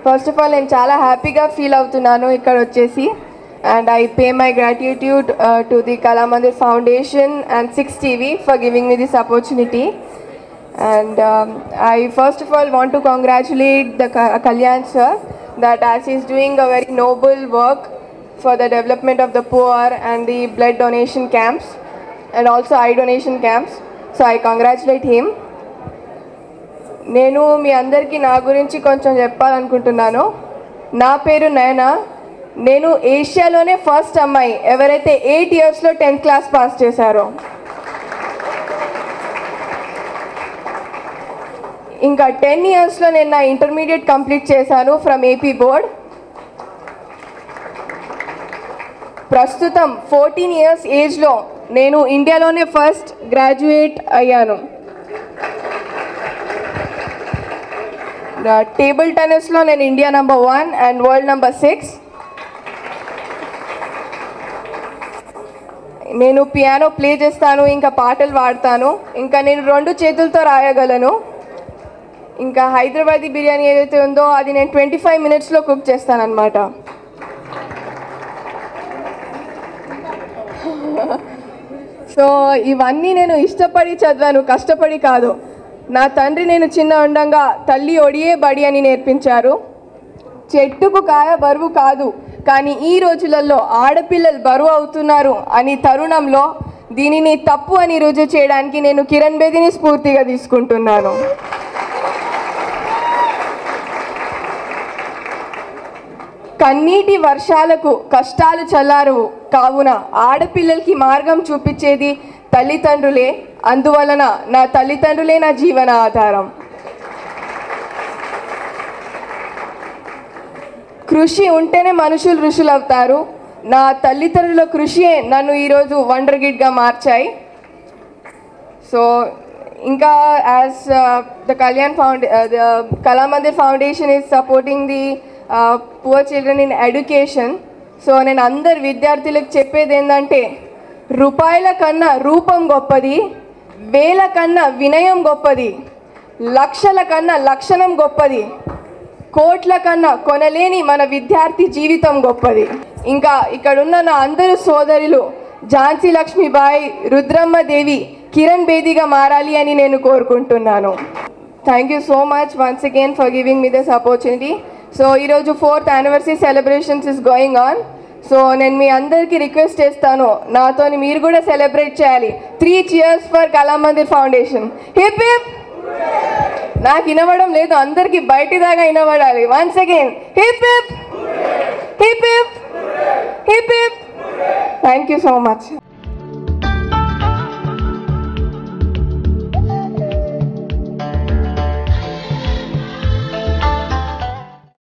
First of all, నేను చాలా హ్యాపీగా ఫీల్ అవుతున్నాను ఇక్కడ వచ్చేసి. And I pay my gratitude to the Kalamandir Foundation and 6TV for giving me this opportunity. And I first of all want to congratulate the Kalyan sir that as he is doing a very noble work for the development of the poor and the blood donation camps and also eye donation camps. So I congratulate him. నేను మీ అందరికీ నా గురించి కొంచెం చెప్పాలనుకుంటున్నాను. నా పేరు నయన. నేను ఏషియాలోనే first అమ్మాయి ఎవరైతే 8 ఇయర్స్లో 10th క్లాస్ పాస్ చేశారో. ఇంకా 10 ఇయర్స్లో నేను నా ఇంటర్మీడియట్ కంప్లీట్ చేశాను ఫ్రమ్ ఏపీ బోర్డ్. ప్రస్తుతం 14 ఇయర్స్ ఏజ్లో నేను ఇండియాలోనే ఫస్ట్ గ్రాడ్యుయేట్ అయ్యాను. టేబుల్ టెన్నిస్లో నేను India number 1 and world number 6. నేను పియానో ప్లే చేస్తాను, ఇంకా పాటలు పాడతాను, ఇంకా నేను 2 చేతులతో రాయగలను. ఇంకా హైదరాబాదీ బిర్యానీ ఏదైతే ఉందో అది నేను 25 మినిట్స్లో కుక్ చేస్తానన్నమాట. సో ఇవన్నీ నేను ఇష్టపడి చదివాను, కష్టపడి కాదు. నా తండ్రి నేను చిన్న ఉండగా తల్లి ఒడియే బడి అని నేర్పించారు. చెట్టుకు కాయ బరువు కాదు, కానీ ఈ రోజులలో ఆడపిల్లలు బరువు అవుతున్నారు అని తరుణంలో దీనిని తప్పు అని రుజువు చేయడానికి నేను కిరణ్ బేదీని స్ఫూర్తిగా తీసుకుంటున్నాను. కన్నీటి వర్షాలకు కష్టాలు చల్లారవు, కావున ఆడపిల్లలకి మార్గం చూపించేది తల్లిదండ్రులే. అందువలన నా తల్లిదండ్రులే నా జీవన ఆధారం. కృషి ఉంటేనే మనుషులు ఋషులు అవుతారు. నా తల్లిదండ్రుల కృషియే నన్ను ఈరోజు వండర్ కిడ్గా మార్చాయి. సో ఇంకా as the Kalamandir Foundation is supporting the poor children in education. So నేను అందరు విద్యార్థులకు చెప్పేది ఏంటంటే, రూపాయల కన్నా రూపం గొప్పది, వేల కన్నా వినయం గొప్పది, లక్షల కన్నా లక్షణం గొప్పది, కోట్ల కన్నా కొనలేని మన విద్యార్థి జీవితం గొప్పది. ఇంకా ఇక్కడున్న నా అందరు సోదరులు ఝాన్సీ లక్ష్మీబాయి, రుద్రమ్మ దేవి, కిరణ్ బేదీగా మారాలి అని నేను కోరుకుంటున్నాను. Thank you so much once again for giving me this opportunity. So ఈరోజు 4th anniversary celebrations is going on. So నేను మీ అందరికీ రిక్వెస్ట్ చేస్తాను, నాతో మీరు కూడా సెలబ్రేట్ చేయాలి. 3 cheers for Kalamandir Foundation. Hip hip. నాకు వినవడం లేదు, అందరికీ బయటిదాకా వినబడాలి. Once again hip hip hip hip hip hip. Thank you so much.